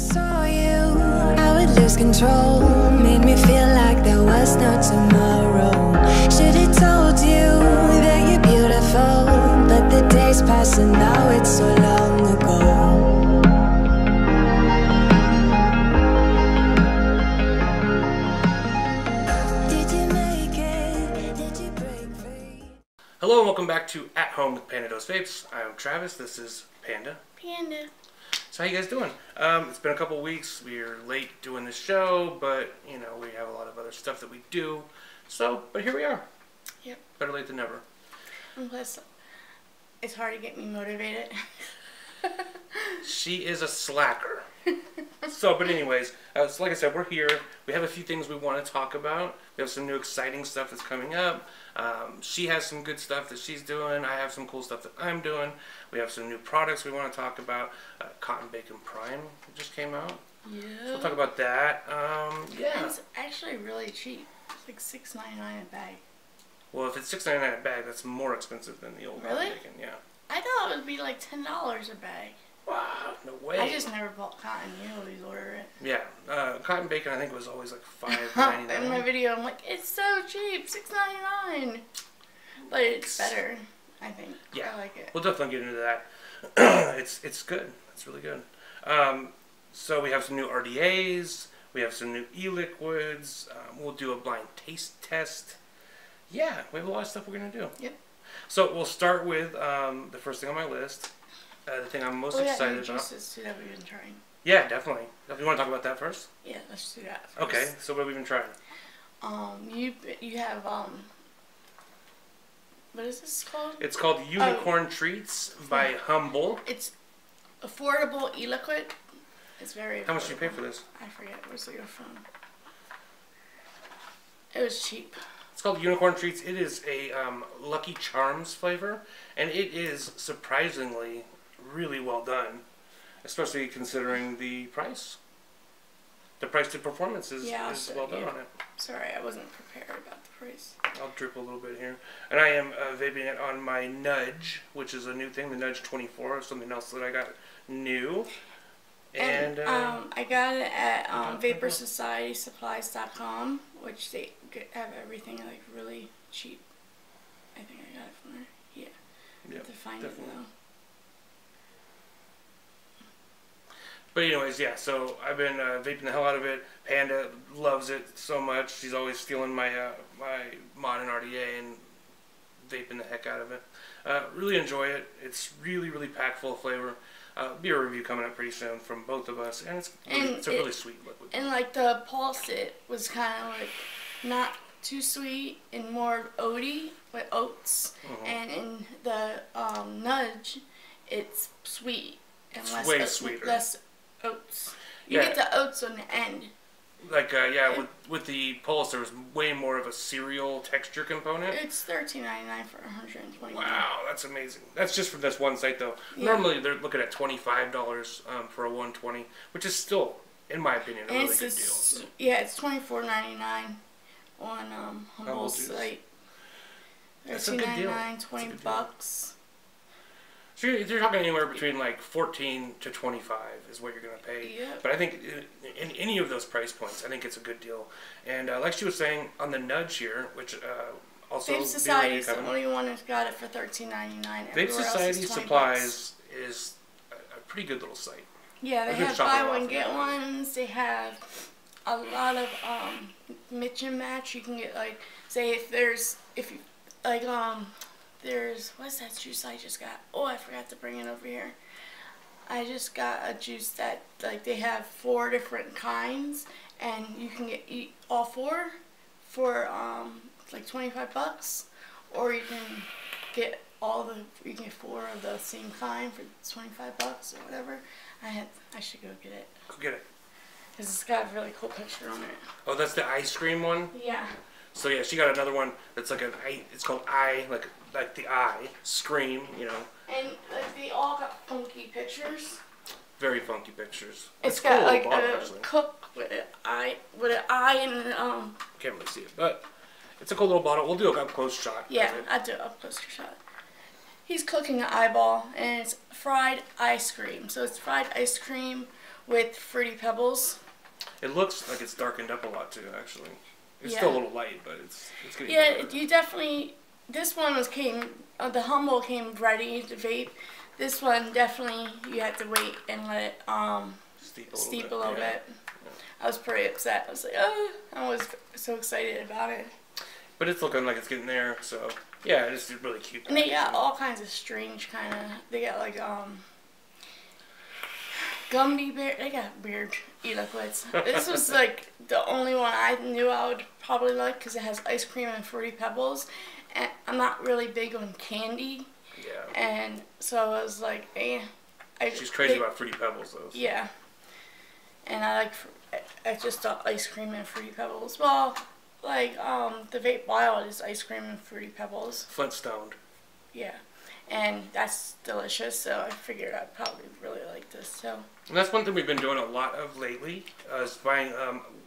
saw you, I would lose control. Made me feel like there was no tomorrow. Should've told you that you're beautiful, but the days pass and now it's so long ago. Did you make it? Did you break free? Hello and welcome back to At Home with PandaDoseVapes. I'm Travis. This is Panda. Panda. So how you guys doing? It's been a couple weeks. We're late doing the show, but you know we have a lot of other stuff that we do. So, but here we are. Yep. Better late than never. And plus, it's hard to get me motivated. She is a slacker. So, but anyways, so like I said, we're here. We have a few things we want to talk about. We have some new exciting stuff that's coming up. She has some good stuff that she's doing. I have some cool stuff that I'm doing. We have some new products we want to talk about. Cotton Bacon Prime just came out. Yeah. So we'll talk about that. Yeah. It's actually really cheap. It's like $6.99 a bag. Well, if it's $6.99 a bag, that's more expensive than the old Really? Cotton Bacon. Yeah. I thought it would be like $10 a bag. Wow, no way. I just never bought cotton. You always order it. Yeah. Cotton Bacon, I think, was always like $5.99. In my video, I'm like, it's so cheap, $6.99. But it's better, I think. Yeah. I like it. We'll definitely get into that. It's good. It's really good. So we have some new RDAs. We have some new e-liquids. We'll do a blind taste test. Yeah, we have a lot of stuff we're going to do. Yep. So we'll start with the first thing on my list. The thing I'm most excited about. Juices too that we've been trying. Yeah, definitely. You want to talk about that first? Yeah, let's do that first. Okay, so what have we been trying? You have what is this called? It's called Unicorn Treats by Humble. It's affordable e-liquid. It's very affordable. How much did you pay for this? I forget. Where's your phone? It was cheap. It's called Unicorn Treats. It is a Lucky Charms flavor, and it is surprisingly really well done, especially considering the price. The price to performance is well done on it. Sorry, I wasn't prepared about the price. I'll drip a little bit here. And I am vaping it on my Nudge, which is a new thing, the Nudge 24, something else that I got new. And I got it at VaporsSocietySupplies.com, which they have everything like really cheap. I think I got it from there. Yeah. Yeah, to find definitely. it though. But anyways, yeah, so I've been vaping the hell out of it. Panda loves it so much. She's always stealing my my mod and RDA and vaping the heck out of it. Really enjoy it. It's really, really packed full of flavor. Be a review coming up pretty soon from both of us, and it's a really sweet liquid. And like the pulse, it was kind of like not too sweet and more oaty with oats, and in the Nudge, it's sweet and It's less way sweeter. less oats. You get the oats on the end. Like with the Pulse, there was way more of a cereal texture component. It's $13.99 for 120. Wow, that's amazing. That's just from this one site, though. Yeah. Normally, they're looking at $25 for a 120, which is still, in my opinion, a really good deal. So. Yeah, it's $24.99 on Humble's site. That's a good deal. $13.99, 20 bucks. So you're talking anywhere between like 14 to 25 is what you're going to pay. Yeah. But I think in any of those price points, I think it's a good deal. And like she was saying, on the Nudge here, which also... Vape Society's the only one who's got it for $13.99. Vape Society Supplies is a pretty good little site. Yeah, they have buy one, get ones. They have a lot of mix and match. You can get like, say there's, what's that juice I just got? Oh, I forgot to bring it over here. I just got a juice that, like, they have 4 different kinds, and you can get all 4 for, like, 25 bucks, or you can get you can get 4 of the same kind for 25 bucks or whatever. I should go get it. Go get it. Because it's got a really cool picture on it. Oh, that's the ice cream one? Yeah. So yeah, she got another one that's like it's called like the eye, Scream, you know. And like they all got funky pictures. Very funky pictures. It's got like a cook with an eye and Can't really see it, but it's a cool little bottle. We'll do a up close shot. Yeah, I'll do a up close shot. He's cooking an eyeball, and it's fried ice cream. So it's fried ice cream with Fruity Pebbles. It looks like it's darkened up a lot too, actually. It's Yeah. still a little light, but it's getting Yeah, better. you definitely. This one the Humble came ready to vape. This one definitely you had to wait and let it steep a little bit. Yeah. I was pretty upset. I was like, oh, I was so excited about it. But it's looking like it's getting there, so yeah, it's really cute. And they got all kinds of strange kind of. They got like gummy bear. They got weird e-liquids. This was like the only one I knew I would probably like because it has ice cream and Fruity Pebbles, and I'm not really big on candy. Yeah. And so I was like, eh. She's crazy about Fruity Pebbles, though. So. Yeah. And I just thought ice cream and Fruity Pebbles. Well, like the Vape Wild is ice cream and Fruity Pebbles. Flintstone. Yeah. And that's delicious, so I figured I'd probably really like this. So. And that's one thing we've been doing a lot of lately, is buying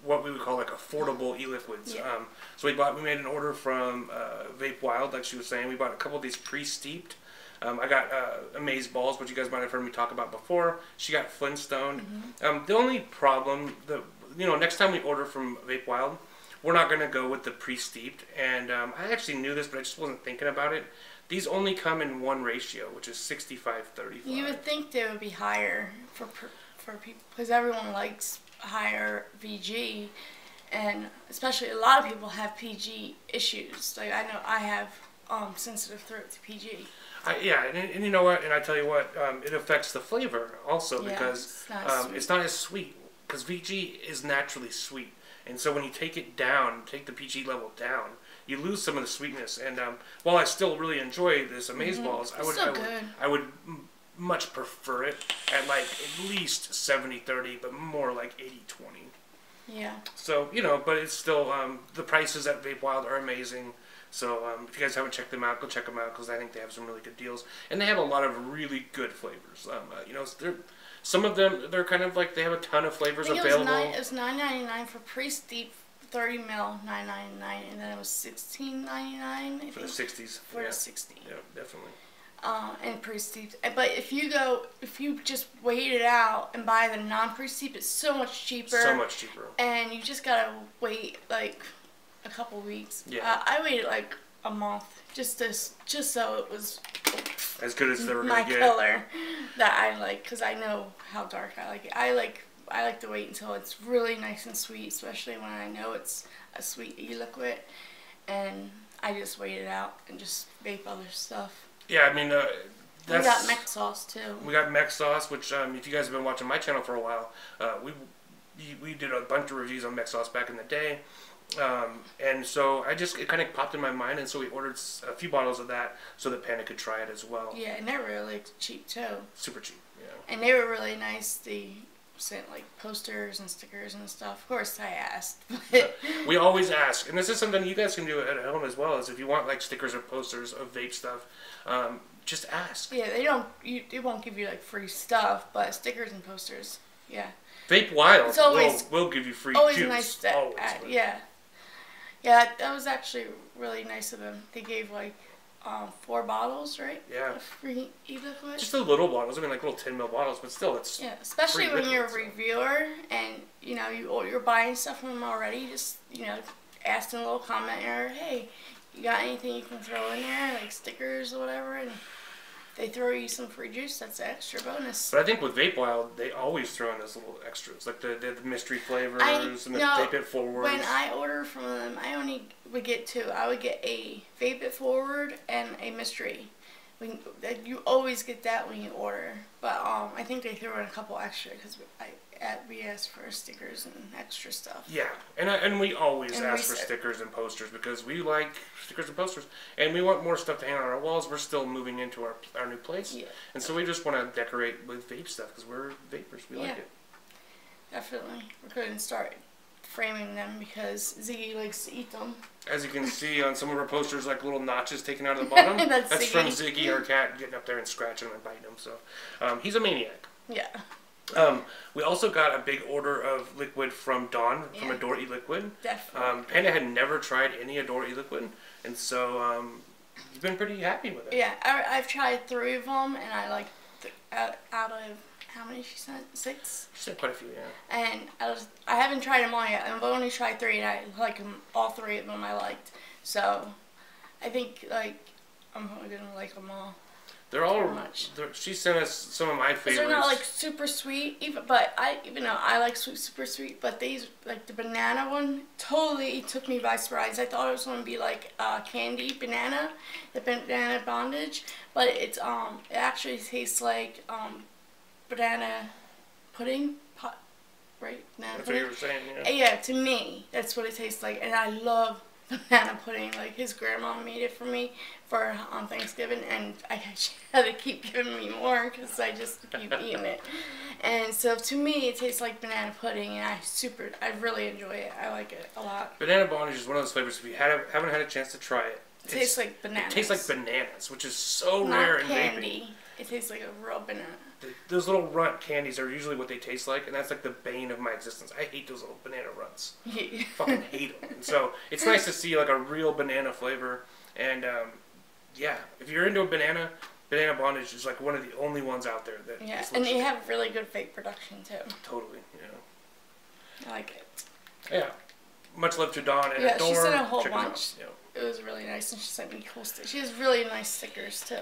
what we would call like affordable e-liquids. Yeah. So we made an order from Vape Wild, like she was saying. We bought a couple of these pre-steeped. I got Amaze Balls, which you guys might have heard me talk about before. She got Flintstone. Mm-hmm. The only problem, next time we order from Vape Wild, we're not going to go with the pre-steeped. And I actually knew this, but I just wasn't thinking about it. These only come in one ratio, which is 65-35. You would think they would be higher for people, because everyone likes higher VG, and especially a lot of people have PG issues. Like I know I have sensitive throat to PG. And you know what? And I tell you what, it affects the flavor also because it's not as sweet. Because VG is naturally sweet, and so when you take it down, take the PG level down, you lose some of the sweetness. And while I still really enjoy this Amaze Balls, I would much prefer it at like at least 70-30, but more like 80-20. Yeah. So but it's still the prices at Vape Wild are amazing. So if you guys haven't checked them out, go check them out because I think they have some really good deals, and they have a lot of really good flavors. Some of them they're kind of like they have a ton of flavors available. It was $9.99 for pre-steep 30 mil, $9.99, and then it was $16.99 for the 60s. For the 60. Yeah, definitely. And pre-steeped. But if you just wait it out and buy the non-pre-steep, it's so much cheaper. So much cheaper. And you just gotta wait like a couple weeks. Yeah. I waited like a month just so it was as good as they were gonna get. My color that I like, because I know how dark I like it. I like to wait until it's really nice and sweet, especially when I know it's a sweet e-liquid, and I just wait it out and just vape other stuff. Yeah, I mean, we got mech sauce too. We got mech sauce, which if you guys have been watching my channel for a while, we did a bunch of reviews on mech sauce back in the day. And so it kind of popped in my mind, and so we ordered a few bottles of that so that Panda could try it as well. Yeah, and they're really cheap too. Super cheap, yeah. And they were really nice. They sent like posters and stickers and stuff. Of course, I asked. We always ask, and this is something you guys can do at home as well. Is if you want like stickers or posters of vape stuff, just ask. Yeah, they won't give you like free stuff, but stickers and posters, yeah. Vape Wild will give you free always juice. Nice to add, yeah. Yeah, that was actually really nice of them. They gave like 4 bottles, right? Yeah. Of free e-liquid. Just the little bottles. I mean, like little 10 ml bottles, but still, it's especially when you're a reviewer and you're buying stuff from them already. Just ask in a little comment area, hey, you got anything you can throw in there, like stickers or whatever, and they throw you some free juice. That's an extra bonus. But I think with Vape Wild, they always throw in those little extras, like the mystery flavors and the Vape It Forward. When I order from them, I only would get 2. I would get a Vape It Forward and a mystery. You always get that when you order. But I think they threw in a couple extra because we asked for stickers and extra stuff. Yeah, and we always ask for stickers and posters because we like stickers and posters, and we want more stuff to hang on our walls. We're still moving into our new place, and so we just want to decorate with vape stuff because we're vapors. We like it. Definitely. We're going to start framing them because Ziggy likes to eat them. As you can see on some of our posters, like little notches taken out of the bottom. That's from Ziggy, our cat, getting up there and scratching and biting them. So he's a maniac. Yeah. We also got a big order of liquid from Dawn, from Adore E-Liquid. Definitely. Panda had never tried any Adore E-Liquid, and so he's been pretty happy with it. Yeah, I've tried 3 of them, and I like out of how many she sent? 6? She sent quite a few, yeah. And I haven't tried them all yet. I've only tried 3, and I like them, all 3 of them I liked. So I think like I'm gonna like them all. They're all much. She sent us some of my favorites. They're not like super sweet, even though I like super sweet. But these, like the banana one, totally took me by surprise. I thought it was gonna be like candy banana, the banana bondage, but it's it actually tastes like banana pudding, right? Banana That's pudding. what you were saying, yeah. Yeah, to me, that's what it tastes like, and I love banana pudding. Like his grandma made it for me for on Thanksgiving, and I had to keep giving me more because I just keep eating it. And so to me, it tastes like banana pudding, and I really enjoy it. I like it a lot. Banana bondage is one of those flavors. If you haven't had a chance to try it, it tastes like bananas. It tastes like bananas, which is so not rare in candy. vaping. It tastes like a real banana. Those little runt candies are usually what they taste like, and that's like the bane of my existence. I hate those little banana runts. Fucking hate them. And so it's nice to see like a real banana flavor. And yeah, if you're into a banana bondage is like one of the only ones out there that. Yeah, and they have really good vape production too. Totally, yeah. I like it. Yeah, much love to Dawn and yeah, Adore. she sent a whole bunch. Out, It was really nice, and she sent me cool stickers. She has really nice stickers too.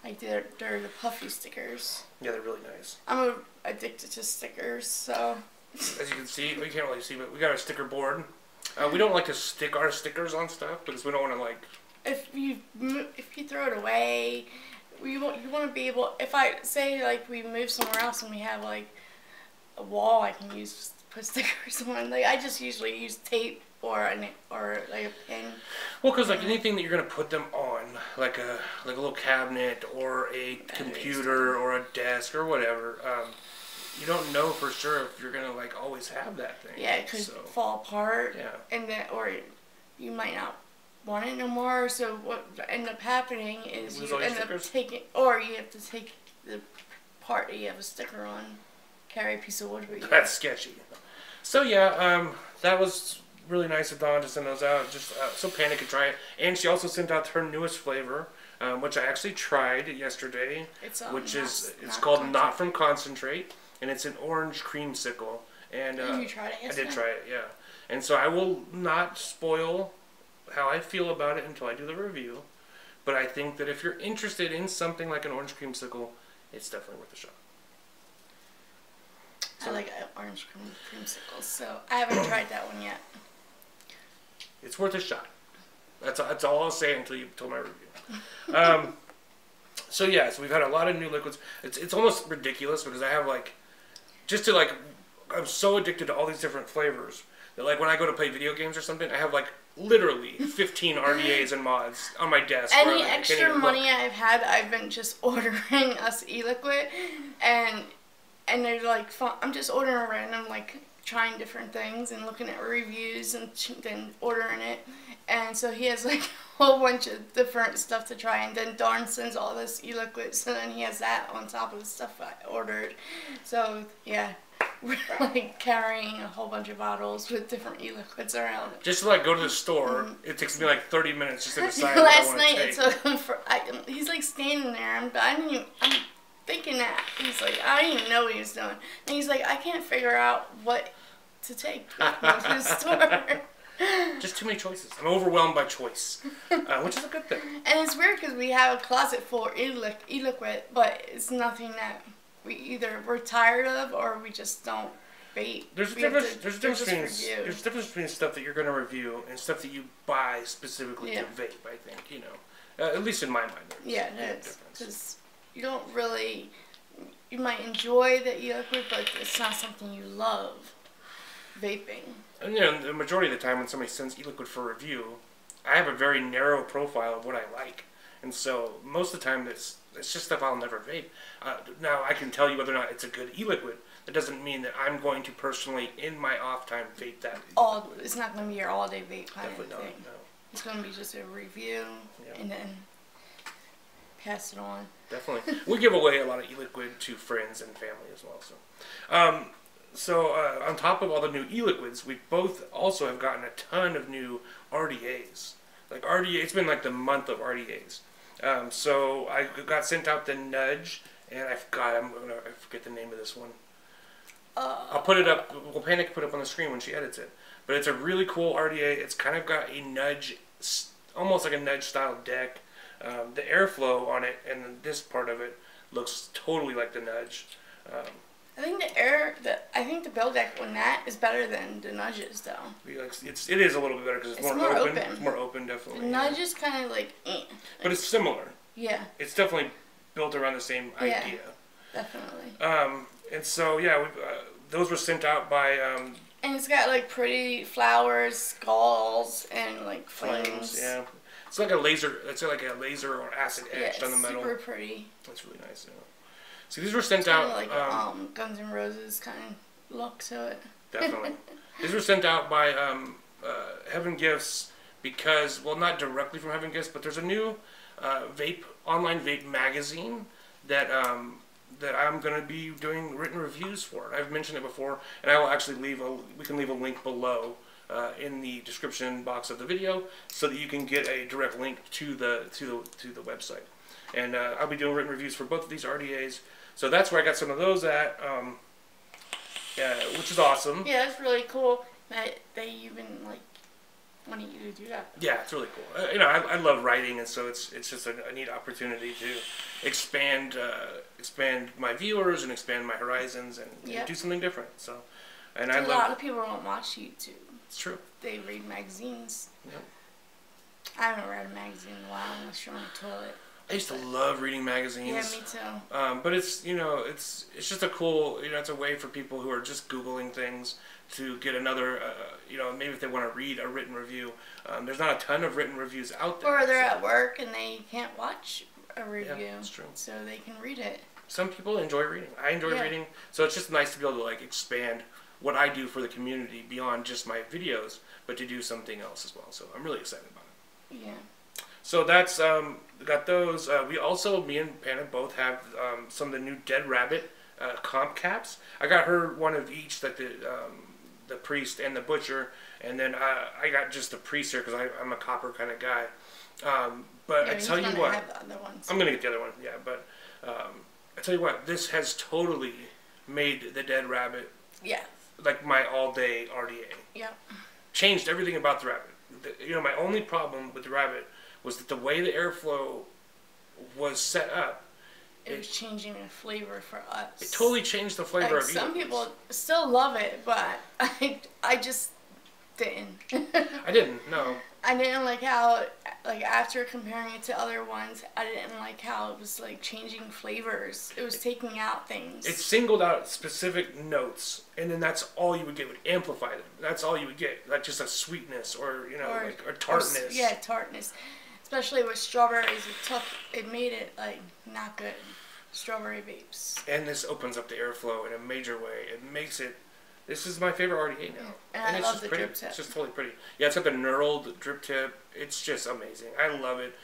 Like they're the puffy stickers. Yeah, they're really nice. I'm addicted to stickers, so. As you can see, we can't really see, but we got a sticker board. We don't like to stick our stickers on stuff because we don't want to like. If you throw it away, you want to be able. If I say like we move somewhere else and we have like a wall, I can use to put stickers on. Like I just usually use tape or like a pin. Well, because like anything that you're gonna put them on, like a little cabinet or a computer or a desk or whatever, you don't know for sure if you're gonna like always have that thing. Yeah, it could fall apart. Yeah. And then you might not want it no more. So what end up happening is you end up taking, or you have to take the part that you have a sticker on, carry a piece of wood with you. That's sketchy. So yeah, that was really nice of Dawn to send those out, just so Panda could try it. And she also sent out her newest flavor, which I actually tried yesterday, it's called Not From Concentrate, and it's an orange creamsicle. And you tried it yesterday? I did try it, yeah. And so I will not spoil how I feel about it until I do the review, but I think that if you're interested in something like an orange creamsicle, it's definitely worth a shot. I like orange creamsicles, so I haven't tried that one yet. It's worth a shot. That's all I'll say until you tell my review. So yeah, so we've had a lot of new liquids. It's almost ridiculous because I have like, I'm so addicted to all these different flavors that like when I go to play video games or something, I have like literally 15 RDAs and mods on my desk. Any extra money I've had, I've been just ordering us e-liquid, and they're like, I'm just ordering random, like trying different things and looking at reviews and then ordering it. And so he has like a whole bunch of different stuff to try, and then Dawn sends all this e-liquid, so then he has that on top of the stuff I ordered. So yeah, we're like carrying a whole bunch of bottles with different e-liquids around. Just to like go to the store, it takes me like 30 minutes just to decide Last what I night want to it took him he's like standing there, I'm thinking that. He's like, I didn't even know what he was doing. And he's like, I can't figure out what to take to the store. Just too many choices. I'm overwhelmed by choice, which is a good thing. And it's weird because we have a closet full of e-liquid, but it's nothing that we're tired of or we just don't vape. There's a difference between stuff that you're going to review and stuff that you buy specifically to vape, I think, at least in my mind. Yeah, it is. Because you don't really, you might enjoy the e-liquid, but it's not something you love vaping. And the majority of the time when somebody sends e-liquid for review, I have a very narrow profile of what I like. And so most of the time it's just stuff I'll never vape. Now I can tell you whether or not it's a good e-liquid. That doesn't mean that I'm going to personally, in my off time, vape that. It's not going to be your all-day vape kind of thing. No. It's going to be just a review and then pass it on. Definitely. We give away a lot of e-liquid to friends and family as well. So on top of all the new e-liquids, we both also have gotten a ton of new RDAs. Like RDA, it's been like the month of RDAs. So I got sent out the Nudge and I forget the name of this one. I'll put it up. Well, Panda can put it up on the screen when she edits it. But it's a really cool RDA. It's kind of got a nudge, almost like a nudge style deck. The airflow on it and this part of it looks totally like the nudge. I think the build deck on that is better than the nudges though. It is a little bit better because it's more open. It's more open, definitely. The nudge is kind of like, but it's similar. Yeah. It's definitely built around the same idea. Definitely. And so yeah, those were sent out by. And it's got like pretty flowers, skulls, and like flames. Yeah. It's like a laser. It's like a laser or acid etched on the metal. Super pretty. That's really nice. Yeah. So these were sent out. Like Guns N' Roses kind of look to it. Definitely. These were sent out by Heaven Gifts because, well, not directly from Heaven Gifts, but there's a new online vape magazine that that I'm going to be doing written reviews for. I've mentioned it before, and I will actually we can leave a link below in the description box of the video so that you can get a direct link to the website. And I'll be doing written reviews for both of these RDAs. So that's where I got some of those at, which is awesome. Yeah, that's really cool that they even like wanted you to do that. Yeah, it's really cool. You know, I love writing, and so it's just a neat opportunity to expand my viewers and expand my horizons and do something different. So, and a lot of people don't watch YouTube. It's true. They read magazines. Yep. I haven't read a magazine in a while unless you're on the toilet. I used to love reading magazines. Yeah, me too. But it's it's just a cool it's a way for people who are just Googling things to get another maybe if they want to read a written review. There's not a ton of written reviews out there. Or they're at work and they can't watch a review. Yeah, that's true. So they can read it. Some people enjoy reading. I enjoy reading. So it's just nice to be able to like expand what I do for the community beyond just my videos, but to do something else as well. So I'm really excited about it. Yeah. So that's got those. We also, me and Panda both have some of the new Dead Rabbit comp caps. I got her one of each, like the priest and the butcher, and then I got just the priest here because I'm a copper kind of guy. But I tell you what, I'm gonna get the other one. Yeah, but I tell you what, this has totally made the Dead Rabbit. Yeah. Like my all-day RDA. Yeah. Changed everything about the Rabbit. My only problem with the Rabbit was that the way the airflow was set up, it was changing the flavor for us. It totally changed the flavor of it. Some people still love it, but I just didn't. I didn't, no. I didn't like how, like after comparing it to other ones, I didn't like how it was like changing flavors. It was taking out things. It singled out specific notes, and then that's all you would get, would amplify them. That's all you would get, like just a sweetness or or tartness. Yeah, tartness. Especially with strawberries, it made it like not good. Strawberry vapes. And this opens up the airflow in a major way. It makes it. This is my favorite RDA now. And I love the drip tip. It's just totally pretty. Yeah, it's got the knurled drip tip. It's just amazing. I love it.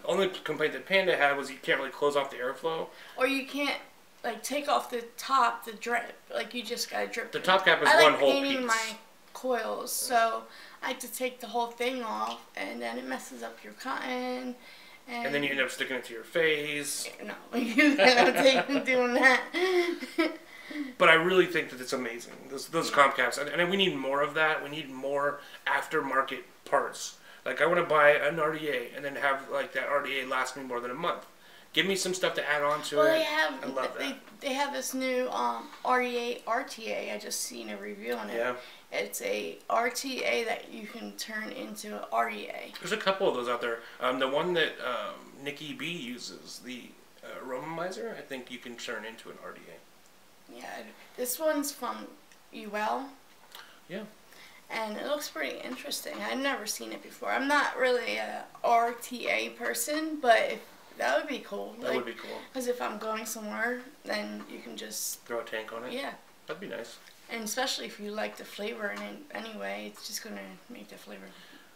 Only complaint that Panda had was you can't really close off the airflow. Or you can't like take off the top, the drip. Like you just gotta drip. The top cap is one whole piece. I like painting my coils, so I have to take the whole thing off, and then it messes up your cotton. And then you end up sticking it to your face. No, you end up doing that. But I really think that it's amazing. Those comp caps, and we need more of that. We need more aftermarket parts. Like I want to buy an RDA and then have like that RDA last me more than a month. Give me some stuff to add on to it. I love that. They have this new RDA RTA. I just seen a review on it. Yeah. It's a RTA that you can turn into an RDA. There's a couple of those out there. The one that Nikki B uses, the Aromizer, I think you can turn into an RDA. Yeah, this one's from UL. Yeah. And it looks pretty interesting. I've never seen it before. I'm not really a RTA person, but that would be cool. That would be cool. Because if I'm going somewhere, then you can just throw a tank on it? Yeah. That'd be nice. And especially if you like the flavor in it anyway, it's just going to make the flavor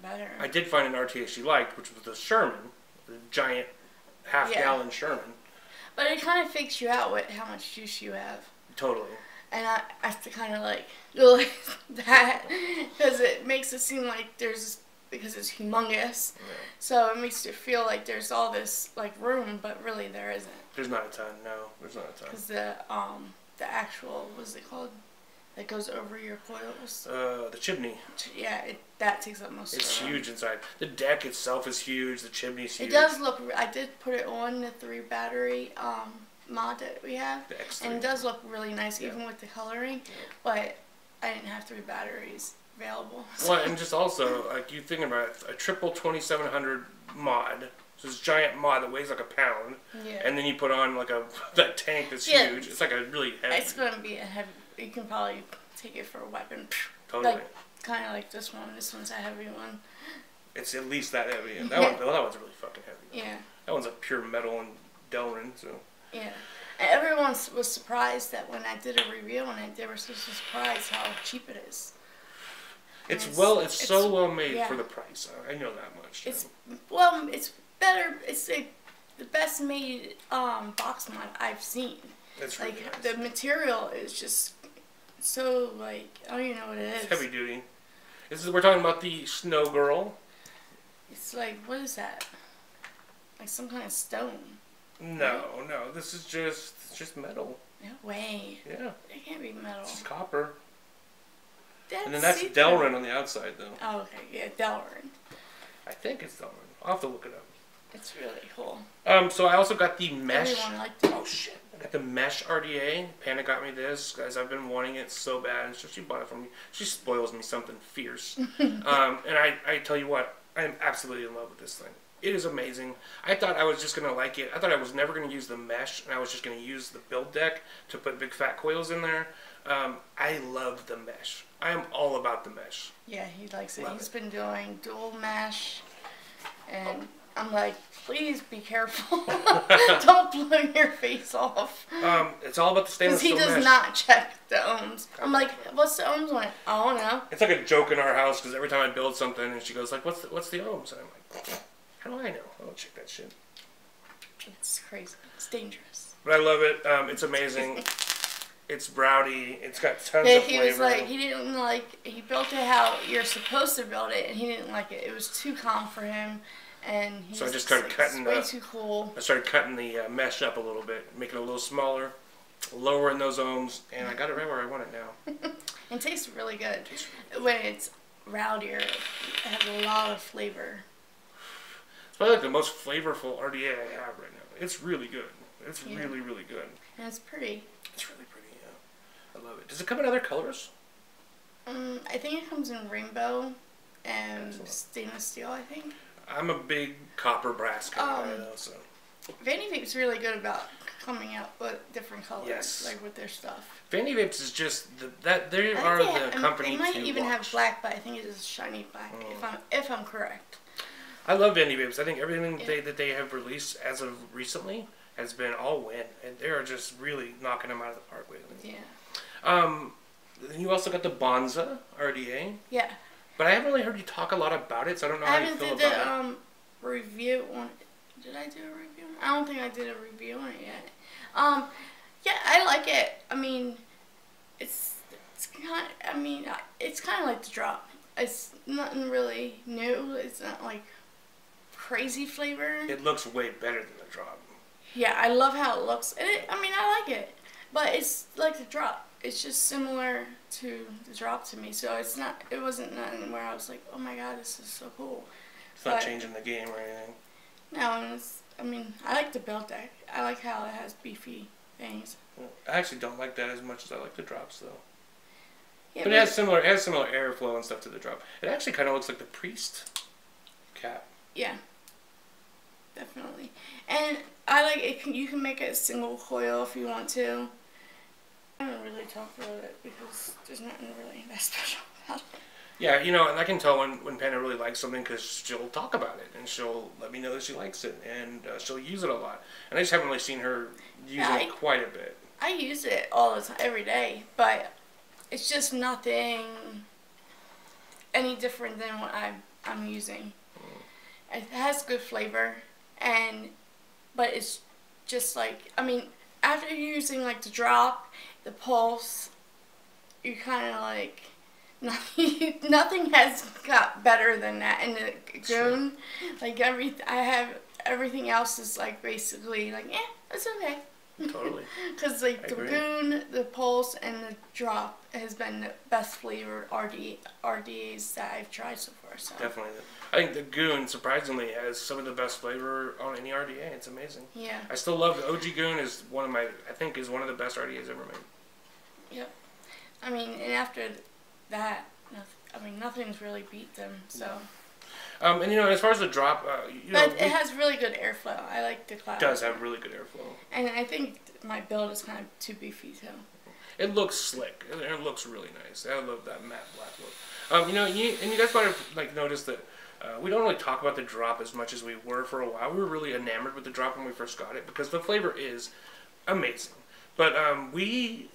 better. I did find an RTA she liked, which was the Sherman, the giant half-gallon Sherman. But it kind of fakes you out with how much juice you have. Totally. And I have to kind of like go like that because it makes it seem like there's because it's humongous. Yeah. So it makes you feel like there's all this like room, but really there isn't. There's not a ton. No, there's not a ton. Because the actual, what's it called? That goes over your coils. The chimney. Yeah, that takes up most of It's the room. huge inside. The deck itself is huge. The chimney's huge. It does look. I did put it on the 3 battery mod that we have, The X3. and it does look really nice even with the coloring. Yeah. But I didn't have 3 batteries available. Well, and just also, like you thinking about it, a triple 2700 mod. So this giant mod that weighs like a pound. Yeah. And then you put on like that tank that's huge. It's like a really heavy. It's gonna be a heavy. You can probably take it for a weapon. Totally. Like, kind of like this one. This one's a heavy one. It's at least that heavy. And that one's really fucking heavy. Yeah. That one's like pure metal and Delrin, so. Yeah. And everyone was surprised that when I did a review on it, they were so surprised how cheap it is. It's so well made for the price. I know that much. It's better. It's the best made box mod I've seen. It's really like nice. the material is just so like I don't even know what it is. It's heavy duty. We're talking about the Snow Girl. It's like, what is that? Like some kind of stone. No, this is just metal. No way. Yeah. It can't be metal. It's copper. That's And then that's Delrin on the outside, though. Oh, okay. Yeah, Delrin. I think it's Delrin. I'll have to look it up. It's really cool. So I also got the mesh. Everyone liked it. Oh shit! I got the mesh RDA. Panda got me this, guys. I've been wanting it so bad. So she bought it for me. She spoils me something fierce. And I tell you what, I am absolutely in love with this thing. It is amazing. I thought I was just gonna like it. I thought I was never gonna use the mesh, and I was just gonna use the build deck to put big fat coils in there. I love the mesh. I am all about the mesh. Yeah, he likes it. Love He's it. been doing dual mesh, and I'm like, please be careful. Don't blow your face off. It's all about the stainless Because he steel does mesh. not check the ohms. I'm like, what's the ohms on it? I don't know. It's like a joke in our house because every time I build something, and she goes like, "What's the ohms?" And I'm like, "How do I know? I don't check that shit." It's crazy. It's dangerous. But I love it. It's amazing. It's rowdy. It's got tons Yeah, of he flavor. was like, he built it how you're supposed to build it, and he didn't like it. It was too calm for him, and he So I was just started like, cutting it's way up. too cool. I started cutting the mesh up a little bit, making it a little smaller, lowering those ohms, and I got it right where I want it now. It tastes really good. When it's rowdier, it has a lot of flavor. It's probably like the most flavorful RDA I have right now. It's really good. It's really, really good. And it's pretty. It's really pretty, yeah. I love it. Does it come in other colors? I think it comes in rainbow and Excellent. stainless steel, I think. I'm a big copper brass kind of guy, though, so. Vanny Vape's really good about coming out with different colors, Yes. like with their stuff. PandaDoseVapes is just they I think are they the have- company They might to even have watch. black, but I think it is shiny black. If I'm correct. I love PandaDoseVapes. I think everything that they have released as of recently has been all win, and they are just really knocking them out of the park lately. Yeah. Then you also got the Bonza RDA, Yeah. but I haven't really heard you talk a lot about it, so I don't know I how you haven't feel did about it. the review on. Did I do a review? I don't think I did a review on it yet. Yeah, I like it. I mean, it's kind of like the drop. It's nothing really new. It's not like crazy flavor. It looks way better than the drop. Yeah, I love how it looks. I like it, but it's like the drop. It's just similar to the drop to me. So it wasn't nothing where I was like, oh my god, this is so cool. It's not But- changing the game or anything. No, and I like the build deck. I like how it has beefy things. I actually don't like that as much as I like the drops, though. Yeah, But it has similar airflow and stuff to the drop. It actually kind of looks like the Priest cap. yeah, definitely. And I like it. You can make it a single coil if you want to. I don't really talk about it because there's nothing really that special about it. Yeah, you know, and I can tell when Panda really likes something because she'll talk about it and she'll let me know that she likes it and she'll use it a lot. And I just haven't really seen her use it quite a bit. I use it all the time, every day, but it's just nothing any different than what I'm using. It has good flavor, but it's just like, I mean, after using like the drop, the pulse, you kind of like nothing has got better than that. And the goon, like I have everything else is like basically like, it's okay. Totally. Because like the goon, the pulse, and the drop has been the best flavored RDAs that I've tried so far. So definitely, I think the goon surprisingly has some of the best flavor on any RDA. It's amazing. Yeah. I still love the OG goon. Is one of my, I think, is one of the best RDAs ever made. Yep. I mean, and after that, nothing's really beat them. So. And you know, as far as the drop, but it has really good airflow. I like the cloud. It does have really good airflow. And I think my build is kind of too beefy too. It looks slick. It looks really nice. I love that matte black look. You know, and you guys might have like noticed that we don't really talk about the drop as much as we were for a while. We were really enamored with the drop when we first got it because the flavor is amazing. But we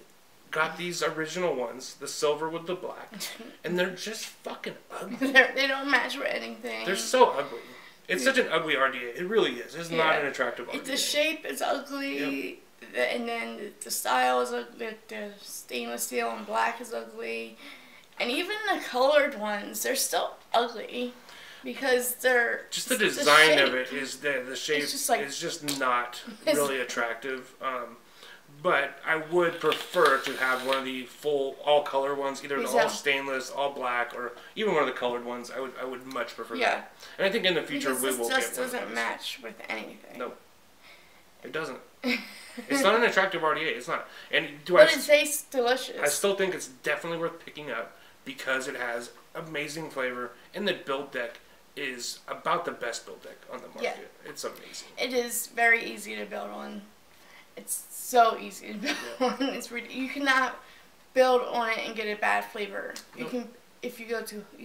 got these original ones, the silver with the black, and they're just fucking ugly. They don't match with anything. They're so ugly. It's such an ugly RDA. It really is. It's not an attractive RDA. The shape is ugly, and then the style is ugly. The stainless steel and black is ugly, and even the colored ones, they're still ugly because they're just the design of it is the shape is just not really attractive. But I would prefer to have one of the full all-color ones, either the all stainless, all black, or even one of the colored ones. I would much prefer that. And I think in the future we will get one of those. It just doesn't match with anything. No, it doesn't. It's not an attractive RDA. It's not. And but it tastes delicious. I still think it's definitely worth picking up because it has amazing flavor, and the build deck is about the best build deck on the market. Yeah. It's amazing. It is very easy to build on. It's so easy to build on. It's you cannot build on it and get a bad flavor. You can if you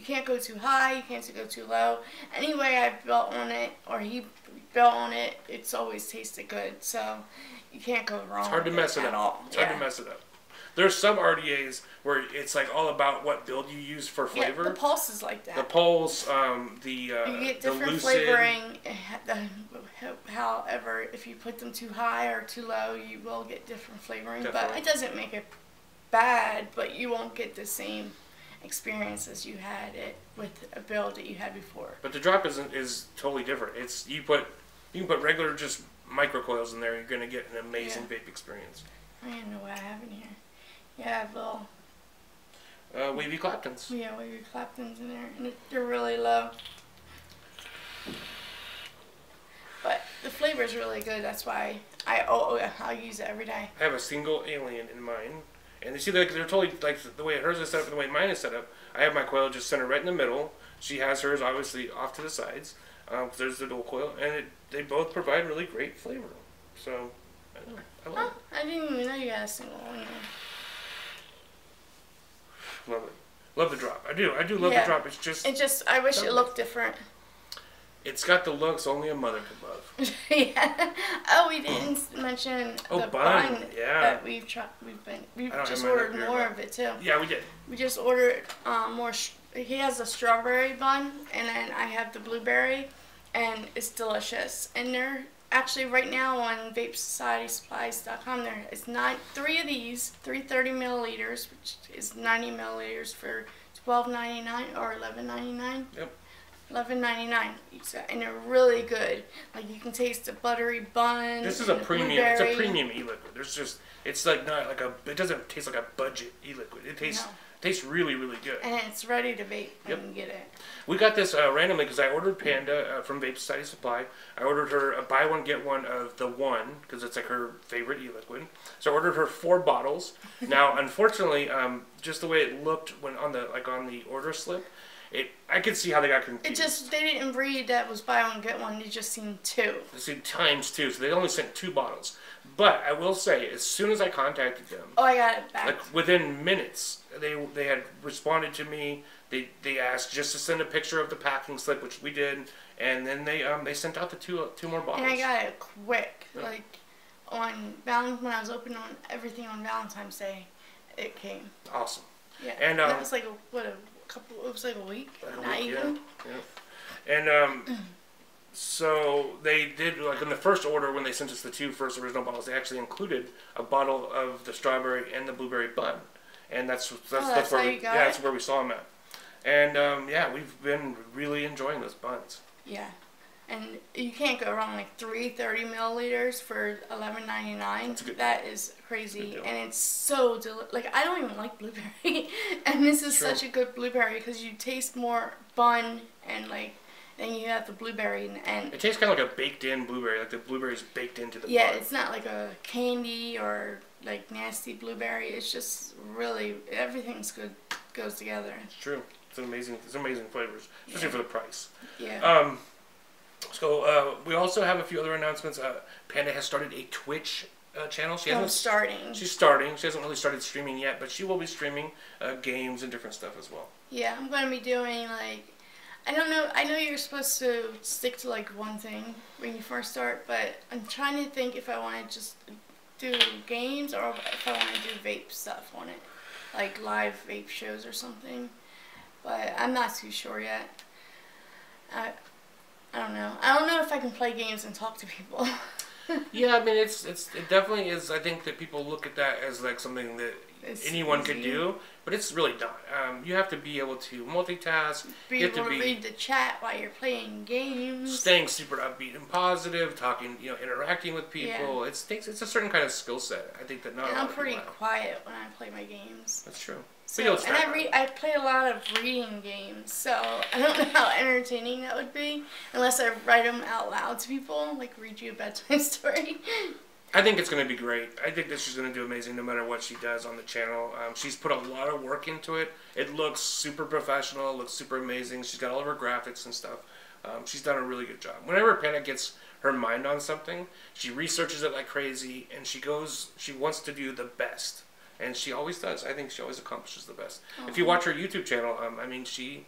can't go too high, you can't go too low. Any way I built on it or he built on it, it's always tasted good. So you can't go wrong. It's hard to mess it up. It's hard to mess it up. There's some RDAs where it's like all about what build you use for flavor. Yeah, the pulse is like that. The pulse, you get different flavoring. However, if you put them too high or too low, you will get different flavoring. Definitely. But it doesn't make it bad. But you won't get the same experience as you had it with a build that you had before. But the drop is totally different. It's you can put regular just micro coils in there. You're gonna get an amazing vape experience. I don't know what I have in here. Yeah, I have little wavy Claptons. Yeah, wavy Claptons in there, and they're really low. But the flavor is really good. That's why I'll use it every day. I have a single alien in mine, and you see they're totally like the way hers is set up and the way mine is set up. I have my coil just centered right in the middle. She has hers obviously off to the sides. There's the dual coil, and they both provide really great flavor. So I love it. I didn't even know you had a single one. Love it. Love the drop. I do love the drop. It's just. I wish it looked different. It's got the looks only a mother could love. Yeah. Oh, we didn't mention the bun. Yeah. That we've just ordered more of it too. Yeah, we did. We just ordered more. He has a strawberry bun, and then I have the blueberry, and it's delicious. And they're actually right now on VapesSocietySupplies.com. There is 3 of these, 330 milliliters, which is 90 milliliters for $12.99 or $11.99. Yep. $11.99 each set, and they're really good. Like you can taste the buttery bun. This is a premium. Blueberry. It's a premium e-liquid. It's like not like it doesn't taste like a budget e-liquid. It tastes really, really good. And it's ready to vape when you get it. We got this randomly because I ordered Panda from Vape Society Supply. I ordered her a buy one get one of the one because it's like her favorite e-liquid. So I ordered her 4 bottles. Now, unfortunately, just the way it looked when on the order slip, I could see how they got confused. They didn't read that was buy one get one. They just seen 2. They seen times 2, so they only sent 2 bottles. But I will say, as soon as I contacted them, I got it back. Like within minutes, they had responded to me. They asked just to send a picture of the packing slip, which we did, and then they sent out the two more bottles. And I got it quick, like when I was opening on everything on Valentine's Day, it came. Awesome. Yeah. And that was like it was like a week, not even. Yeah. And so they did, like in the first order when they sent us the 2 first original bottles, they actually included a bottle of the strawberry and the blueberry bun. and that's that's where how we, you got yeah, it? that's where we saw him at. And yeah, we've been really enjoying those buns. Yeah. And you can't go wrong, like 30 milliliters for $11.99. That is crazy, and it's so like I don't even like blueberry, and this is such a good blueberry because you taste more bun and like then you have the blueberry and it tastes kind of like a baked-in blueberry, like the blueberry's baked into the bun. Yeah, it's not like a candy or like nasty blueberry. It's just really everything's good, goes together. It's true. It's amazing flavors, especially for the price. Yeah. So we also have a few other announcements. Panda has started a Twitch channel. She's starting. She hasn't really started streaming yet, but she will be streaming games and different stuff as well. Yeah, I'm going to be doing like, I don't know, I know you're supposed to stick to like one thing when you first start, but I'm trying to think if I want to just do games or if I want to do vape stuff on it, like live vape shows or something, but I'm not too sure yet. I don't know. I don't know if I can play games and talk to people. Yeah, I mean, it definitely is. I think that people look at that as like something that anyone could do, but it's really not. You have to be able to multitask. You have to read the chat while you're playing games. Staying super upbeat and positive, talking, interacting with people. Yeah. It's a certain kind of skill set. I think that not. And a lot I'm of people pretty have. quiet when I play my games. That's true. So, and I play a lot of reading games, so I don't know how entertaining that would be unless I write them out loud to people, like read you a bedtime story. I think it's going to be great. I think that she's going to do amazing no matter what she does on the channel. She's put a lot of work into it. It looks super professional. It looks super amazing. She's got all of her graphics and stuff. She's done a really good job. Whenever Panda gets her mind on something, she researches it like crazy, and she wants to do the best. And she always does. I think she always accomplishes the best. If you watch her YouTube channel, I mean, she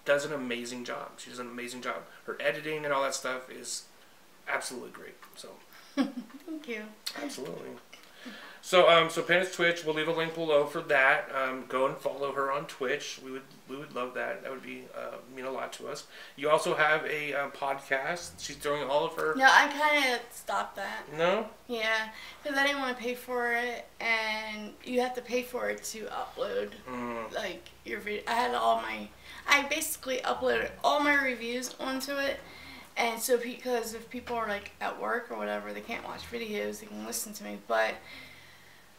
does an amazing job. She does an amazing job. Her editing and all that stuff is absolutely great. So, thank you. Absolutely. So, Panda's Twitch, we'll leave a link below for that. Go and follow her on Twitch. We would love that. That would be mean a lot to us. You also have a podcast. She's doing all of her. No, I kind of stopped that. No. Yeah, because I didn't want to pay for it, and you have to pay for it to upload like your video. I basically uploaded all my reviews onto it. And so because if people are like at work or whatever, they can't watch videos, they can listen to me. But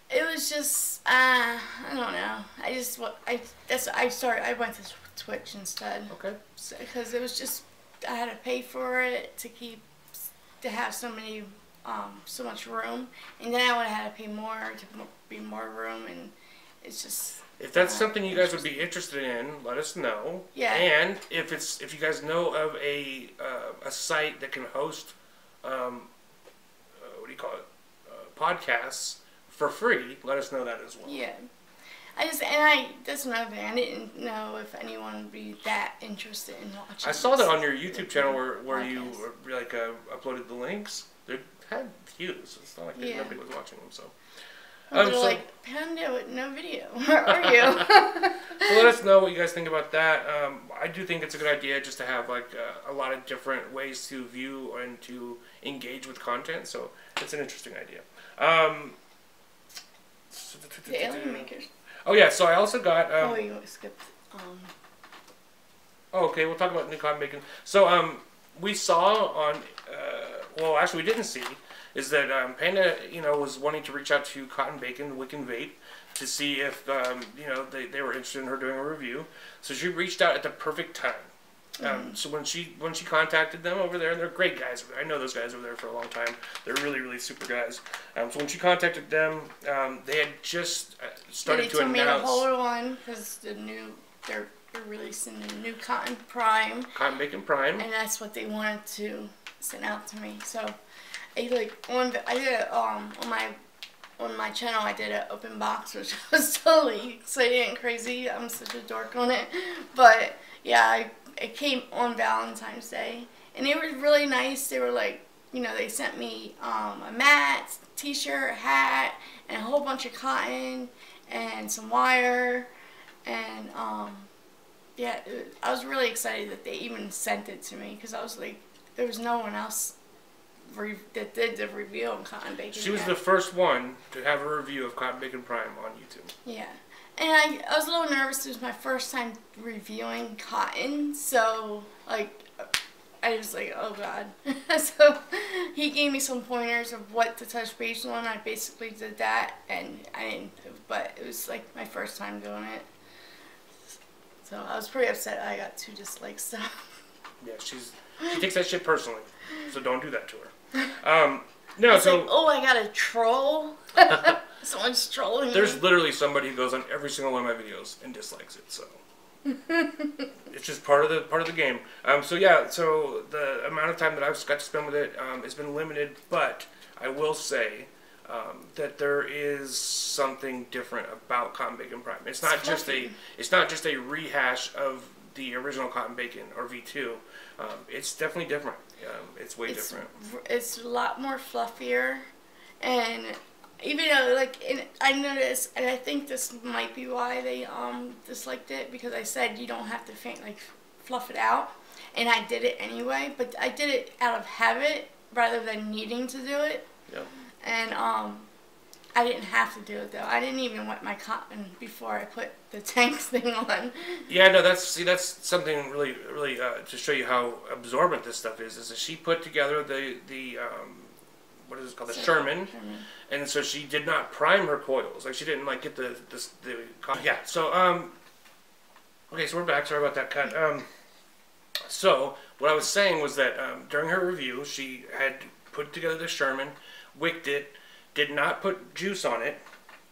it was just, I don't know. I went to Twitch instead. Okay. Because it was just, I had to pay for it to have so much room. And then I would have had to pay more to be more room, and it's just. If that's something you guys would be interested in, let us know. Yeah. And if you guys know of a site that can host, podcasts for free, let us know that as well. Yeah. That's another thing. I didn't know if anyone would be that interested in watching. I saw that on your YouTube channel where you uploaded the links. They had views. It's not like nobody was watching them. So. They're like, Panda with no video. Where are you? So let us know what you guys think about that. I do think it's a good idea just to have like a lot of different ways to view and to engage with content. So it's an interesting idea. The alien makers. Oh yeah, so I also got. You skipped. Oh, okay, we'll talk about new cotton bacon. So we saw on. Well, actually, we didn't see. Is that Panda, was wanting to reach out to Cotton Bacon, Wiccan Vape, to see if, they were interested in her doing a review. So she reached out at the perfect time. So when she contacted them over there, and they're great guys. I know those guys over there for a long time. They're really, really super guys. So when she contacted them, they had just started to announce. They told me to hold on because they're releasing the new Cotton Prime. Cotton Bacon Prime. And that's what they wanted to send out to me. So. I did it on my channel. I did an open box, which was totally exciting and crazy. I'm such a dork on it, but yeah, it came on Valentine's Day, and they were really nice. They were like, they sent me a mat, t-shirt, hat, and a whole bunch of cotton and some wire, and yeah, I was really excited that they even sent it to me because I was like, there was no one else that did the review on Cotton Bacon. She was the first one to have a review of Cotton Bacon Prime on YouTube. Yeah, And I was a little nervous. It was my first time reviewing cotton, so like I was like, oh god. So he gave me some pointers of what to touch base on. I basically did that, and I didn't. But it was like my first time doing it, so I was pretty upset. I got 2 dislikes. So yeah, she takes that shit personally, so don't do that to her. No, it's so like, oh, I got a troll. Someone's trolling me. There's literally somebody who goes on every single one of my videos and dislikes it. So it's just part of the game. So yeah, so the amount of time that I've got to spend with it has been limited, but I will say that there is something different about Cotton Bacon Prime. It's not just a rehash of the original Cotton Bacon or V2. It's definitely different. It's way different. It's a lot more fluffier, and even though I noticed, and I think this might be why they disliked it, because I said you don't have to fluff it out, and I did it anyway, but I did it out of habit rather than needing to do it. Yeah. And I didn't have to do it though. I didn't even wet my cotton before I put the tanks thing on. Yeah, no, that's something really to show you how absorbent this stuff is that she put together the what is it called, the Sherman, and so she did not prime her coils. Like she didn't get the yeah. So okay, so we're back. Sorry about that cut. So what I was saying was that during her review, she had put together the Sherman, wicked it, did not put juice on it.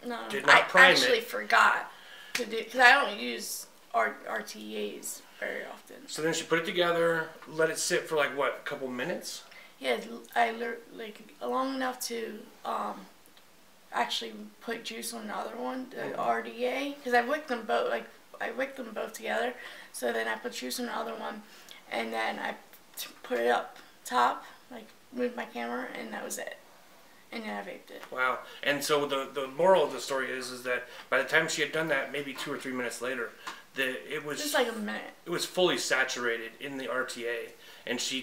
No, did not prime I actually forgot to do, because I don't use RTAs very often. So then she put it together, let it sit for a couple minutes. Yeah, I learned long enough to actually put juice on the other one, the RDA, because I wicked them both. I wicked them both together. So then I put juice on the other one, and then I put it up top, moved my camera, and that was it. And then I vaped it. Wow. And so the moral of the story is that by the time she had done that, maybe 2 or 3 minutes later, it was just a minute. It was fully saturated in the RTA, and she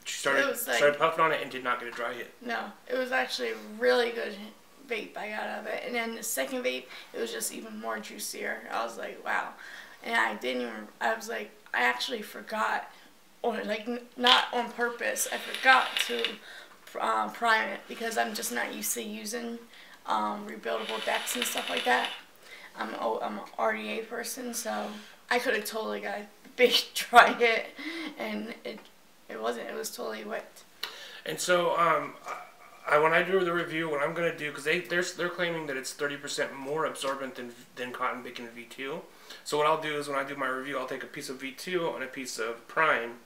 started puffing on it and did not get a dry hit. No, it was actually a really good vape I got out of it. And then the second vape, it was just even more juicier. I was like, wow. And I was like, I actually forgot, not on purpose, I forgot to prime it, because I'm just not used to using rebuildable decks and stuff like that. I'm an RDA person, so I could have totally got a big dry hit, and it wasn't. It was totally wet. And so when I do the review, what I'm going to do, because they're claiming that it's 30% more absorbent than Cotton Bacon V2. So what I'll do is when I do my review, I'll take a piece of V2 and a piece of Prime,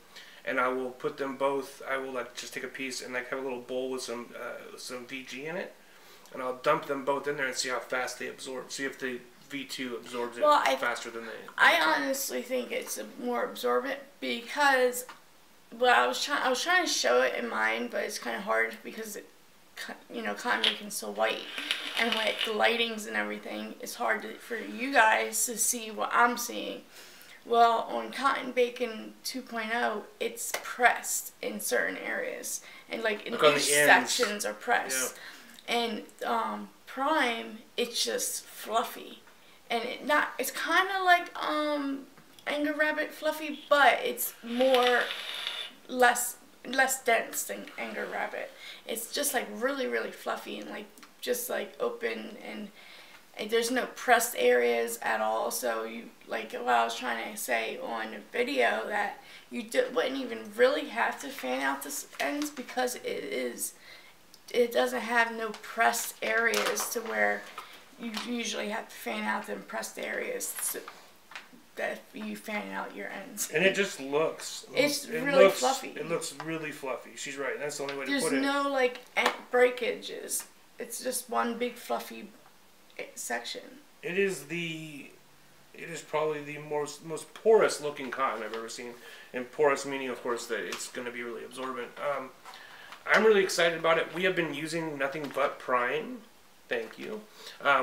and I will put them both. I will just take a piece and have a little bowl with some VG in it, and I'll dump them both in there and see how fast they absorb. See if the V2 absorbs it faster than I honestly think it's more absorbent, because I was trying to show it in mine, but it's kind of hard because Cotton Bacon's so white, and the lightings and everything, it's hard for you guys to see what I'm seeing. Well, on Cotton Bacon 2.0, it's pressed in certain areas, and in each sections are pressed. Yep. And Prime, it's just fluffy, and it's kind of like Anger Rabbit fluffy, but it's less dense than Anger Rabbit. It's just really fluffy and just open, and there's no pressed areas at all. So what I was trying to say on the video, that you wouldn't even really have to fan out the ends, because it doesn't have no pressed areas to where you usually have to fan out the pressed areas that you fan out your ends. And it just looks. It's really fluffy. It looks really fluffy. She's right. That's the only way to put it. There's no breakages. It's just one big fluffy section. It is probably the most porous looking cotton I've ever seen. And porous meaning, of course, that it's going to be really absorbent. I'm really excited about it. We have been using nothing but Prime. Thank you.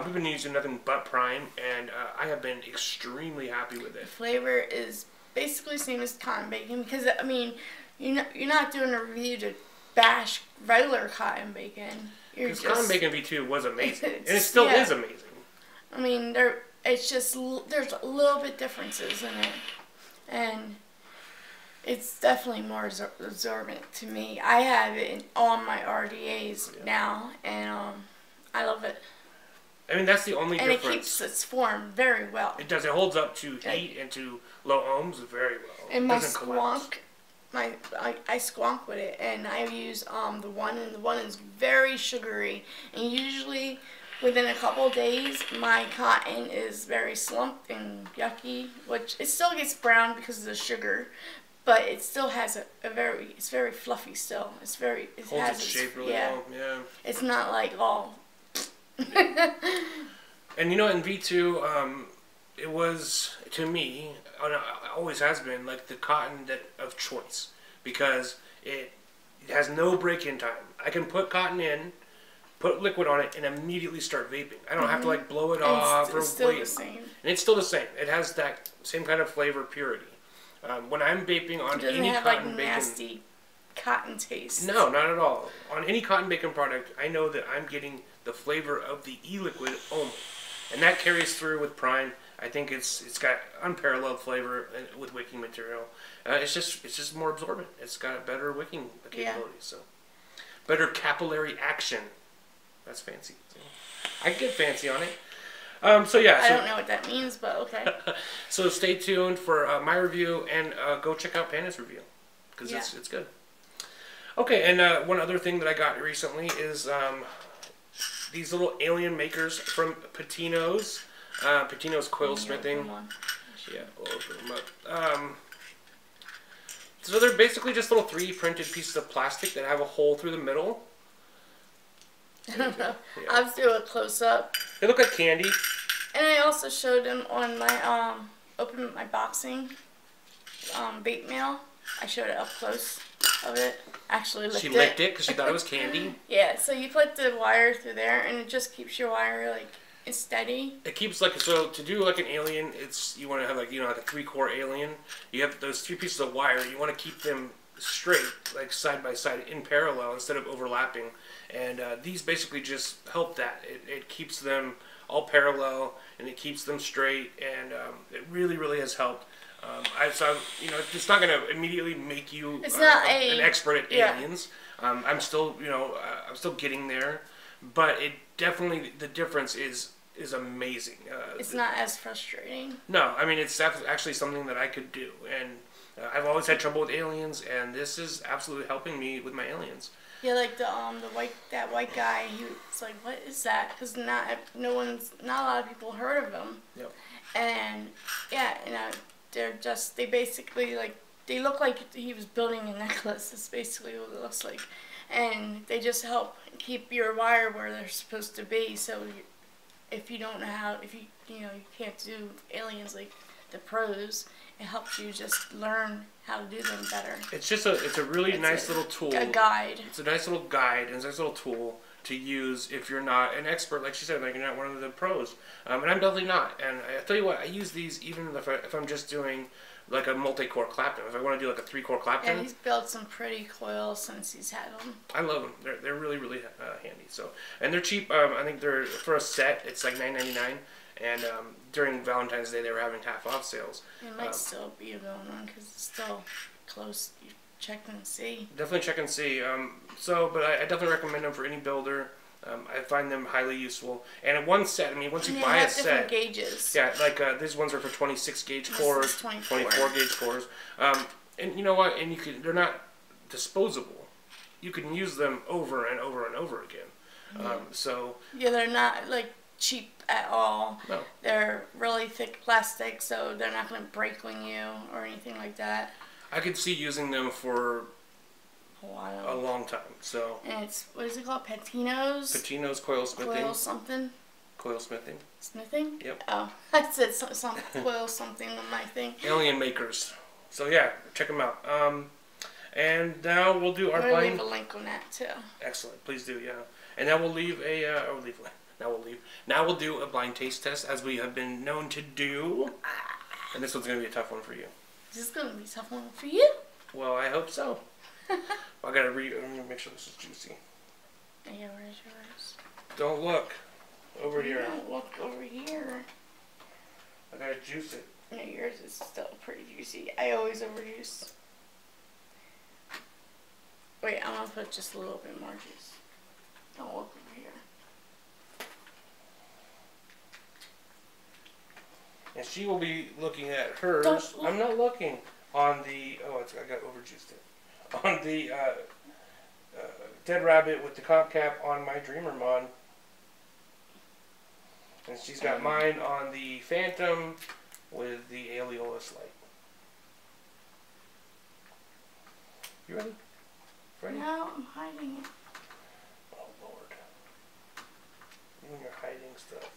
We've been using nothing but Prime, and I have been extremely happy with it. The flavor is basically the same as Cotton Bacon, because you're not doing a review to bash regular Cotton Bacon. Because Cotton Bacon V2 was amazing, and it still is amazing. I mean, it's just there's a little bit differences in it, and it's definitely more absorbent to me. I have it in all my RDAs now, and I love it. I mean, that's the only difference. And it keeps its form very well. It does. It holds up to heat and to low ohms very well. And my squonk, I squonk with it, and I use the one, and the one is very sugary. And usually, within a couple of days, my cotton is very slumped and yucky, which it still gets brown because of the sugar, but it still has it's very fluffy still. It holds its shape really well. Yeah. It's not like all. And you know, in V2, it was, to me, always has been, like the cotton of choice, because it has no break-in time. I can put cotton in, put liquid on it, and immediately start vaping. I don't have to like blow it off or it's still wait. The same. And it's still the same. It has that same kind of flavor purity. When I'm vaping on any have, cotton like, bacon, nasty cotton taste. no, not at all. On any cotton bacon product, I know that I'm getting the flavor of the e-liquid only, and that carries through with Prime. I think it's got unparalleled flavor with wicking material. It's just more absorbent. It's got a better wicking capability, so better capillary action. That's fancy. I can get fancy on it. So yeah. I don't know what that means, but okay. So stay tuned for my review, and go check out Panda's review, because it's good. Okay, and one other thing that I got recently is these little alien makers from Patino's. Patino's coil smithing. Yeah, we'll open them up. So they're basically just little 3D printed pieces of plastic that have a hole through the middle. I don't know. I'll do a close up. They look like candy. And I also showed them on my open my boxing vape mail. I showed it up close of it. Actually licked it. She licked it because she thought it was candy. Yeah, so you put the wire through there, and it just keeps your wire like steady. It keeps like, so to do like an alien, you want to have like, like a 3-core alien. You have those 3 pieces of wire. You want to keep them straight, like side by side in parallel instead of overlapping. And these basically just help that. It keeps them all parallel, and it keeps them straight, and it really has helped. It's not going to immediately make you an expert at aliens. I'm still, I'm still getting there, but it definitely, the difference is amazing. It's not as frustrating. No, I mean, it's actually something that I could do, and I've always had trouble with aliens, and this is absolutely helping me with my aliens. Yeah, like that white guy. He was like, "What is that?" Because not a lot of people heard of him. Yep. And yeah, they basically they look like he was building a necklace. That's basically what it looks like, and they just help keep your wire where they're supposed to be. So if you don't know how, you can't do aliens like the pros, it helps you just learn how to do them better. It's a really nice little tool. A guide. It's a nice little guide, and it's a nice little tool to use if you're not an expert, like she said, like you're not one of the pros. And I'm definitely not. And I tell you what, I use these even if I'm just doing like a multi-core Clapton. If I want to do like a 3-core Clapton. Yeah, he's built some pretty coils since he's had them. I love them. They're really handy. So, and they're cheap. I think they're, for a set, it's like $9.99. And during Valentine's Day, they were having half-off sales. It might still be going on because it's still close. You check and see. Definitely check and see. But I definitely recommend them for any builder. I find them highly useful. And in one set, I mean, once you buy a set, different gauges. Yeah, like these ones are for 26 gauge cores, 24 gauge cores. And you know what? And they're not disposable. You can use them over and over and over again. Yeah, they're not like cheap at all. No. They're really thick plastic, so they're not going to break on you or anything like that. I could see using them for a while. A long time. So. And it's, what is it called? Patino's coil smithing. Coil something. Coil smithing. Smithing? Yep. Oh, I said some coil something on my thing. Alien makers. So yeah, check them out. And now we'll do our blind. We'll leave a link on that too. Excellent, please do, yeah. And now we'll leave a. Now we'll do a blind taste test, as we have been known to do. And this one's gonna be a tough one for you. This is gonna be a tough one for you. Well, I hope so. I gotta make sure this is juicy. Yeah, where's yours? Don't look over here. Don't look over here. I gotta juice it. No, yours is still pretty juicy. I always overjuice. Wait, I'm gonna put just a little bit more juice. Don't look over here. And she will be looking at hers. I'm not looking on the. Oh, I got overjuiced it. On the Dead Rabbit with the comp cap on my Dreamer mod. And she's got mine on the Phantom with the Aeolus light. You ready? Ready? No, I'm hiding it. Oh, Lord. You and your hiding stuff.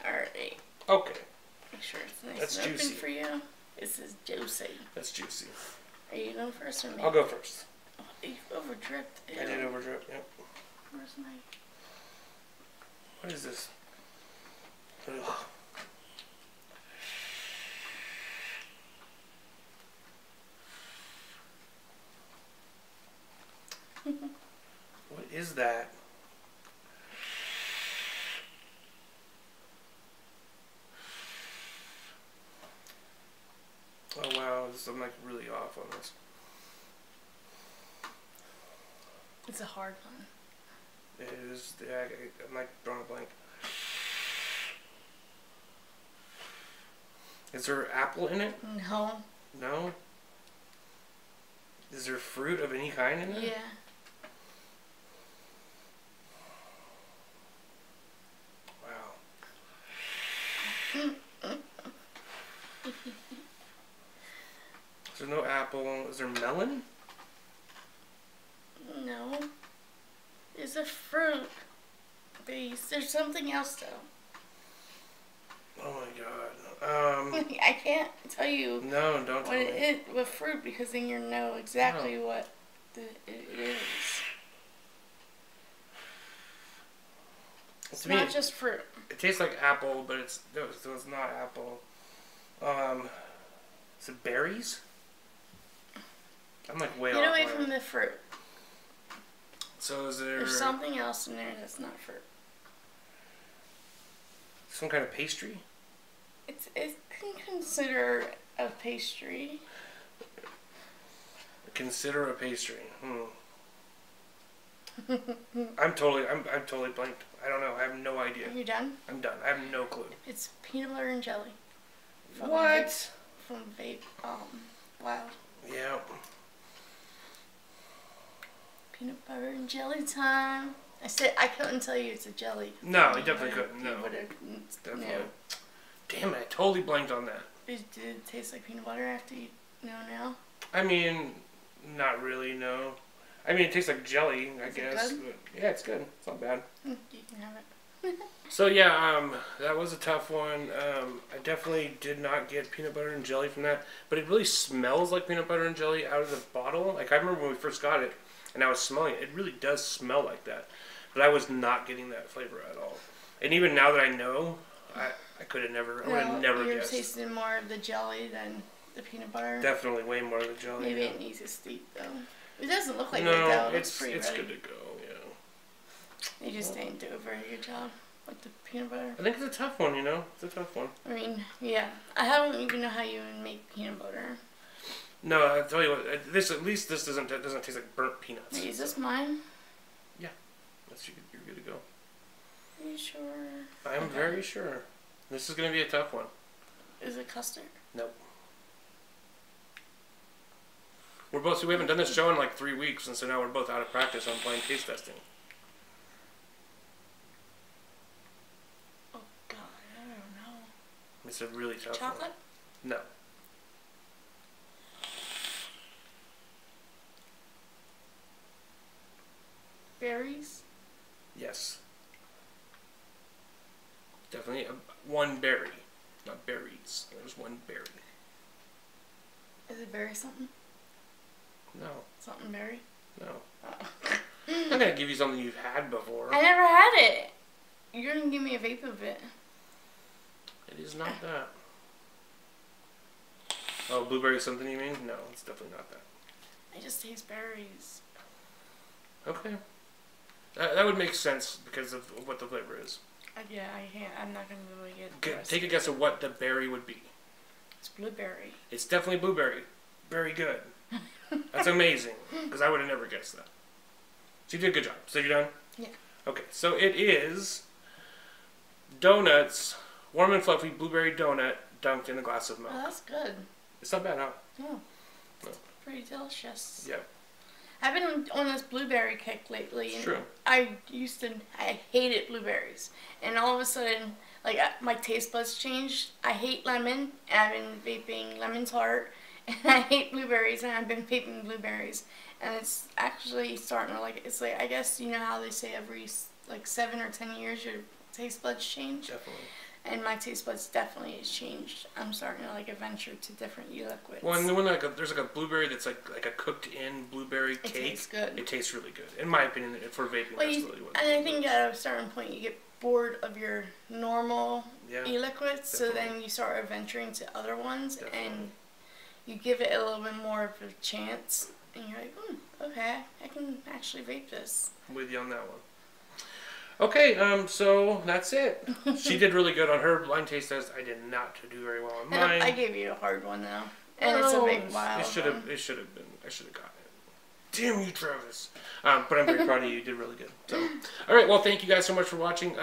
Alright. Okay. Make sure it's nice That's and open juicy. for you. This is juicy. That's juicy. Are you going first or me? I'll go first. Oh, you've overdripped. I did overdrip, yep. Where's my... What is this? Ugh. What is that? Oh wow, I'm like really off on this. It's a hard one. It is, yeah, I'm like drawing a blank. Is there apple in it? No. No? Is there fruit of any kind in it? Yeah. Wow. Is there no apple? Is there melon? No. There's a fruit base. There's something else though. Oh my god. I can't tell you No, don't what tell me. it is with fruit because then you know exactly what it is. It's To me, not just fruit. it tastes like apple, but it's not apple. Is it berries? I'm like way off. Get away on from it. the fruit. So is there There's something else in there that's not fruit. some kind of pastry? It can consider a pastry. Consider a pastry. I'm totally blanked. I don't know. I have no idea. Are you done? I'm done. I have no clue. It's peanut butter and jelly. What? From Vape Wild. Yeah. Peanut butter and jelly time. I said I couldn't tell you it's a jelly. No, you definitely couldn't. No. Definitely. Definitely. Damn it, I totally blanked on that. Did it taste like peanut butter after you know now? I mean, not really, no. I mean, it tastes like jelly, I guess. Good? But yeah, it's good. It's not bad. You can have it. So yeah, that was a tough one. I definitely did not get peanut butter and jelly from that, but it really smells like peanut butter and jelly out of the bottle. Like I remember when we first got it, and I was smelling it. It really does smell like that, but I was not getting that flavor at all. And even now that I know, I could have never. I would have never you're guessed. tasting more of the jelly than the peanut butter. Definitely way more of the jelly. Maybe yeah. it needs to steep though. It doesn't look like No, it though. It it's pretty ready. good to go. Yeah. You just didn't do a very good job with the peanut butter. I think it's a tough one. You know, it's a tough one. I mean, yeah. I don't even know how you would make peanut butter. No, I tell you what. This doesn't taste like burnt peanuts. Wait, is this mine? Yeah, you're good to go. Are you sure? I'm very sure. This is gonna be a tough one. Is it custard? Nope. We haven't done this show in like 3 weeks, and so now we're both out of practice on playing taste testing. Oh God, I don't know. It's a really tough Chocolate? one. No. Berries? Yes. Definitely one berry, not berries. There's one berry. Is it berry something? No. Something berry? No. Oh. I'm not gonna give you something you've had before. I never had it. You're gonna give me a vape of it. It is not that. Oh, blueberry something you mean? No, it's definitely not that. I just taste berries. Okay. That would make sense because of what the flavor is. Yeah, I can't. I'm not gonna really get. Take a guess of what the berry would be. It's blueberry. It's definitely blueberry. Very good. That's amazing, because I would have never guessed that. So you did a good job. So you're done? Yeah. Okay, so it is donuts, warm and fluffy blueberry donut dunked in a glass of milk. Oh, that's good. It's not bad, huh? Oh, No. pretty delicious. Yep. I've been on this blueberry kick lately. And True. I hated blueberries. And all of a sudden, like, my taste buds changed. I hate lemon, and I've been vaping Lemon's Heart. And I hate blueberries, and I've been vaping blueberries. And it's actually starting to, like, it's like, I guess, you know how they say every, like, 7 or 10 years your taste buds change? Definitely. And my taste buds definitely has changed. I'm starting to, like, venture to different e-liquids. Well, and then when there's like a blueberry that's like a cooked-in blueberry cake. It tastes good. It tastes really good. In my opinion, for vaping, Well, that's really what. And I think at a certain point you get bored of your normal e-liquids, so then you start venturing to other ones, and you give it a little bit more of a chance, and you're like, okay, I can actually vape this. I'm with you on that one. Okay, so that's it. She did really good on her blind taste test. I did not do very well on mine. I gave you a hard one though, and it's a big while. It should have been. I should have gotten it. Damn you, Travis. But I'm very proud of you. You did really good. So, all right. Well, thank you guys so much for watching.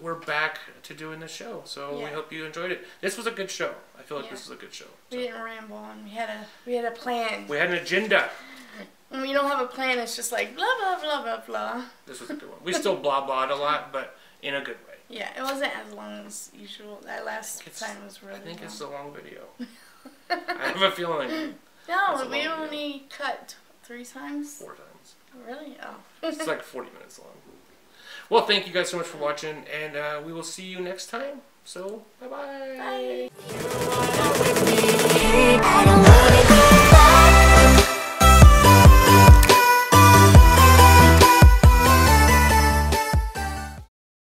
We're back to doing this show, so we hope you enjoyed it. This was a good show. I feel like this was a good show. So. We didn't ramble on. We had a plan. We had an agenda. When we don't have a plan, it's just like blah blah blah blah blah. This was a good one. We still blah blahed a lot, but in a good way. Yeah, it wasn't as long as usual. That last time was really. I think long. it's a long video. I have a feeling. No, we only cut 3 times. 4 times. Really? Oh. It's like 40 minutes long. Well, thank you guys so much for watching, and we will see you next time. So, bye-bye. Bye. I don't want it.